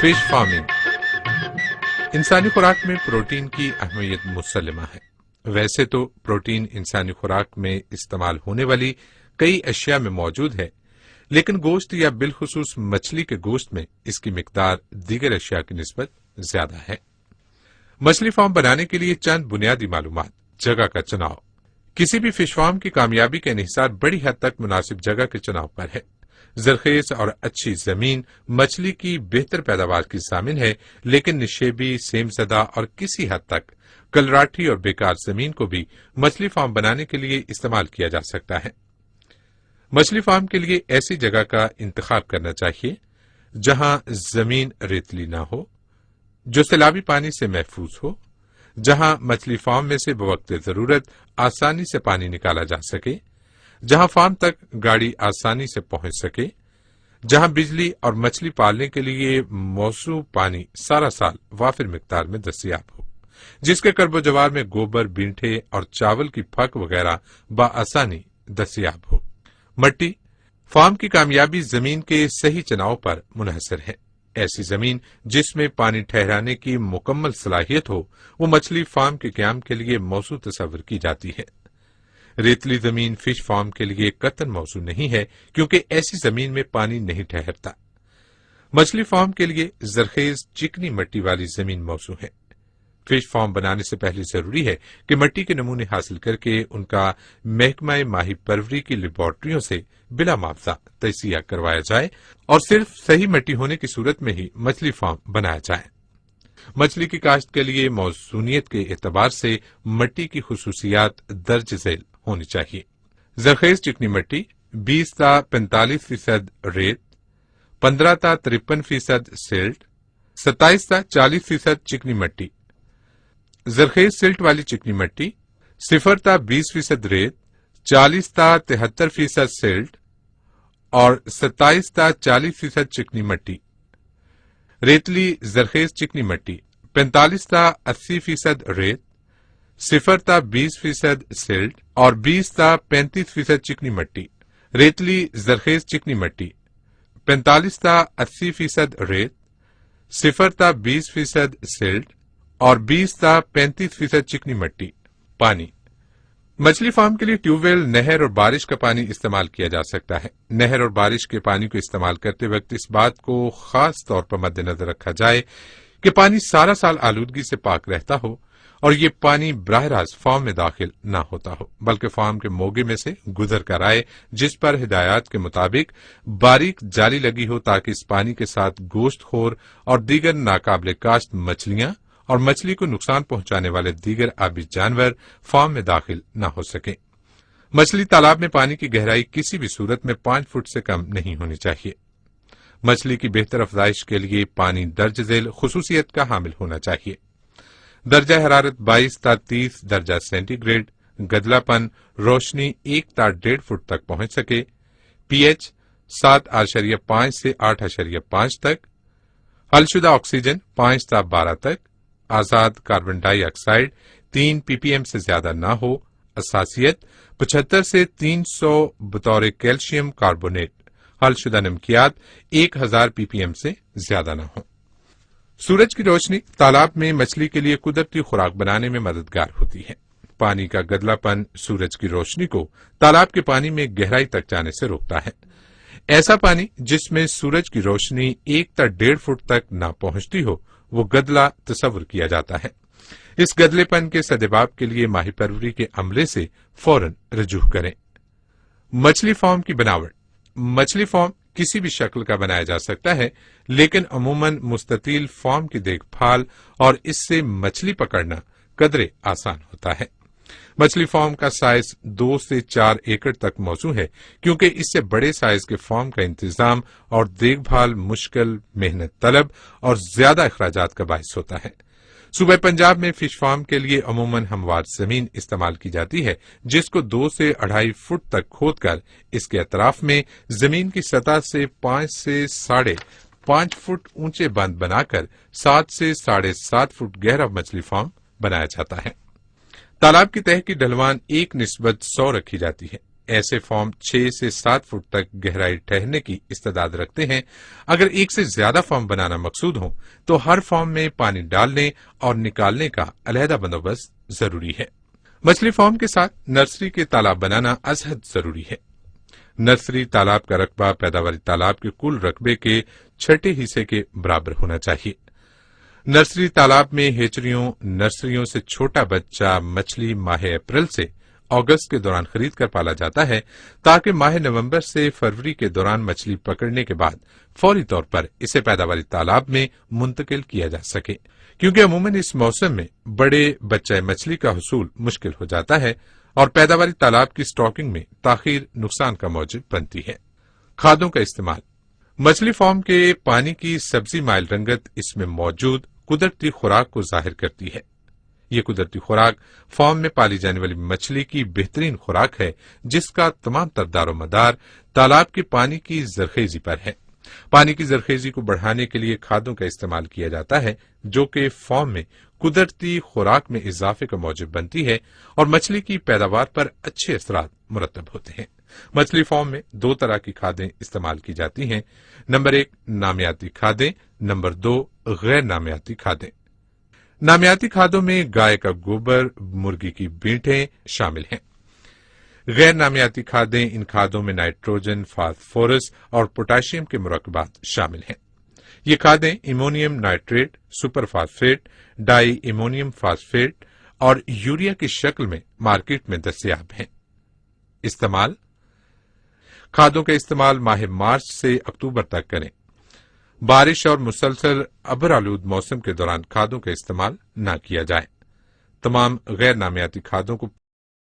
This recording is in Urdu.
فش فارمنگ انسانی خوراک میں پروٹین کی اہمیت مسلمہ ہے۔ ویسے تو پروٹین انسانی خوراک میں استعمال ہونے والی کئی اشیاء میں موجود ہے، لیکن گوشت یا بالخصوص مچھلی کے گوشت میں اس کی مقدار دیگر اشیاء کی نسبت زیادہ ہے۔ مچھلی فارم بنانے کے لیے چند بنیادی معلومات۔ جگہ کا چناؤ۔ کسی بھی فش فارم کی کامیابی کا انحصار بڑی حد تک مناسب جگہ کے چناؤ پر ہے۔ زرخیز اور اچھی زمین مچھلی کی بہتر پیداوار کی ضامن ہے، لیکن نشیبی، سیم زدہ اور کسی حد تک کلراٹھی اور بیکار زمین کو بھی مچھلی فارم بنانے کے لیے استعمال کیا جا سکتا ہے۔ مچھلی فارم کے لیے ایسی جگہ کا انتخاب کرنا چاہیے جہاں زمین ریتلی نہ ہو، جو سیلابی پانی سے محفوظ ہو، جہاں مچھلی فارم میں سے بوقت ضرورت آسانی سے پانی نکالا جا سکے، جہاں فارم تک گاڑی آسانی سے پہنچ سکے، جہاں بجلی اور مچھلی پالنے کے لیے موزوں پانی سارا سال وافر مقدار میں دستیاب ہو، جس کے کرب و جوار میں گوبر، بینٹھے اور چاول کی پھک وغیرہ بآسانی دستیاب ہو۔ مٹی فارم کی کامیابی زمین کے صحیح چناؤ پر منحصر ہے۔ ایسی زمین جس میں پانی ٹھہرانے کی مکمل صلاحیت ہو، وہ مچھلی فارم کے قیام کے لیے موزوں تصور کی جاتی ہے۔ ریتلی زمین فش فارم کے لیے قطعاً موزوں نہیں ہے، کیونکہ ایسی زمین میں پانی نہیں ٹھہرتا۔ مچھلی فارم کے لیے زرخیز چکنی مٹی والی زمین موزوں ہے۔ فش فارم بنانے سے پہلے ضروری ہے کہ مٹی کے نمونے حاصل کر کے ان کا محکمہ ماہی پروری کی لیبارٹریوں سے بلا معاوضہ تجزیہ کروایا جائے اور صرف صحیح مٹی ہونے کی صورت میں ہی مچھلی فارم بنایا جائے۔ مچھلی کی کاشت کے لیے موسمیت کے اعتبار سے مٹی کی خصوصیات درج ذیل ہونی چاہیے۔ زرخیز چکنی مٹی 20 تا 45% ریت، 15 تا 53% سلٹ، 27 تا 40% چکنی مٹی۔ زرخیز سلٹ والی چکنی مٹی 0 تا 20% ریت، 40 تا 73% سلٹ اور 27 تا 40% چکنی مٹی۔ ریتلی زرخیز چکنی مٹی 45 تا 80% ریت، 0 تا 20% سلٹ اور 20 تا 35% چکنی مٹی۔ ریتلی زرخیز چکنی مٹی 45 تا 80% ریت، 0 تا 20% سلٹ اور 20 تا 35% چکنی مٹی۔ پانی مچھلی فارم کے لیے ٹیوب ویل، نہر اور بارش کا پانی استعمال کیا جا سکتا ہے۔ نہر اور بارش کے پانی کو استعمال کرتے وقت اس بات کو خاص طور پر مد نظر رکھا جائے کہ پانی سارا سال آلودگی سے پاک رہتا ہو اور یہ پانی براہ راست فارم میں داخل نہ ہوتا ہو، بلکہ فارم کے موگے میں سے گزر کر آئے، جس پر ہدایات کے مطابق باریک جالی لگی ہو تاکہ اس پانی کے ساتھ گوشت خور اور دیگر ناقابل کاشت مچھلیاں اور مچھلی کو نقصان پہنچانے والے دیگر آبی جانور فارم میں داخل نہ ہو سکیں۔ مچھلی تالاب میں پانی کی گہرائی کسی بھی صورت میں 5 فٹ سے کم نہیں ہونی چاہیے۔ مچھلی کی بہتر افزائش کے لیے پانی درج ذیل خصوصیت کا حامل ہونا چاہیے۔ درجہ حرارت 22 تا 30 درجہ سینٹی گریڈ، گدلا پن روشنی 1 تا 1.5 فٹ تک پہنچ سکے، پی ایچ 7.5 سے 8.5 تک، حل شدہ آکسیجن 5 تا 12 تک، آزاد کاربن ڈائی آکسائیڈ 3 پی پی ایم سے زیادہ نہ ہو، اساسیت 75 سے 300 بطور کیلشیم کاربونیٹ، حل شدہ نمکیات 1000 پی پی ایم سے زیادہ نہ ہو۔ سورج کی روشنی تالاب میں مچھلی کے لیے قدرتی خوراک بنانے میں مددگار ہوتی ہے۔ پانی کا گدلا پن سورج کی روشنی کو تالاب کے پانی میں گہرائی تک جانے سے روکتا ہے۔ ایسا پانی جس میں سورج کی روشنی 1 تا 1.5 فٹ تک نہ پہنچتی ہو، وہ گدلا تصور کیا جاتا ہے۔ اس گدلے پن کے سدباب کے لیے ماہی پروری کے عملے سے فوراً رجوع کریں۔ مچھلی فارم کی بناوٹ۔ مچھلی فارم کسی بھی شکل کا بنایا جا سکتا ہے، لیکن عموماً مستطیل فارم کی دیکھ بھال اور اس سے مچھلی پکڑنا قدرے آسان ہوتا ہے۔ مچھلی فارم کا سائز 2 سے 4 ایکڑ تک موزوں ہے، کیونکہ اس سے بڑے سائز کے فارم کا انتظام اور دیکھ بھال مشکل، محنت طلب اور زیادہ اخراجات کا باعث ہوتا ہے۔ صوبہ پنجاب میں فش فارم کے لیے عموماً ہموار زمین استعمال کی جاتی ہے، جس کو 2 سے 2.5 فٹ تک کھود کر اس کے اطراف میں زمین کی سطح سے 5 سے 5.5 فٹ اونچے بند بنا کر 7 سے 7.5 فٹ گہرا مچھلی فارم بنایا جاتا ہے۔ تالاب کی تہہ کی ڈھلوان 1:100 رکھی جاتی ہے۔ ایسے فارم 6 سے 7 فٹ تک گہرائی ٹھہرنے کی استعداد رکھتے ہیں۔ اگر ایک سے زیادہ فارم بنانا مقصود ہو تو ہر فارم میں پانی ڈالنے اور نکالنے کا علیحدہ بندوبست ضروری ہے۔ مچھلی فارم کے ساتھ نرسری کے تالاب بنانا از حد ضروری ہے۔ نرسری تالاب کا رقبہ پیداواری تالاب کے کل رقبے کے 6 حصے کے برابر ہونا چاہیے۔ نرسری تالاب میں ہیچریوں نرسریوں سے چھوٹا بچہ مچھلی ماہ اپریل سے اگست کے دوران خرید کر پالا جاتا ہے تاکہ ماہ نومبر سے فروری کے دوران مچھلی پکڑنے کے بعد فوری طور پر اسے پیداواری تالاب میں منتقل کیا جا سکے، کیونکہ عموماً اس موسم میں بڑے بچہ مچھلی کا حصول مشکل ہو جاتا ہے اور پیداواری تالاب کی سٹاکنگ میں تاخیر نقصان کا موجب بنتی ہے۔ کھادوں کا استعمال۔ مچھلی فارم کے پانی کی سبزی مائل رنگت اس میں موجود قدرتی خوراک کو ظاہر کرتی ہے۔ یہ قدرتی خوراک فارم میں پالی جانے والی مچھلی کی بہترین خوراک ہے، جس کا تمام تر دار و مدار تالاب کے پانی کی زرخیزی پر ہے۔ پانی کی زرخیزی کو بڑھانے کے لیے کھادوں کا استعمال کیا جاتا ہے، جو کہ فارم میں قدرتی خوراک میں اضافے کا موجب بنتی ہے اور مچھلی کی پیداوار پر اچھے اثرات مرتب ہوتے ہیں۔ مچھلی فارم میں 2 طرح کی کھادیں استعمال کی جاتی ہیں۔ نمبر 1 نامیاتی کھادیں، نمبر 2 غیر نامیاتی کھادیں۔ نامیاتی کھادوں میں گائے کا گوبر، مرغی کی بینٹیں شامل ہیں۔ غیر نامیاتی کھادیں، ان کھادوں میں نائٹروجن، فاسفورس اور پوٹاشیم کے مرکبات شامل ہیں۔ یہ کھادیں ایمونیم نائٹریٹ، سپر فاسفیٹ، ڈائی ایمونیم فاسفیٹ اور یوریا کی شکل میں مارکیٹ میں دستیاب ہیں۔ استعمال۔ کھادوں کا استعمال ماہ مارچ سے اکتوبر تک کریں۔ بارش اور مسلسل ابر آلود موسم کے دوران کھادوں کا استعمال نہ کیا جائے۔ تمام غیر نامیاتی کھادوں کو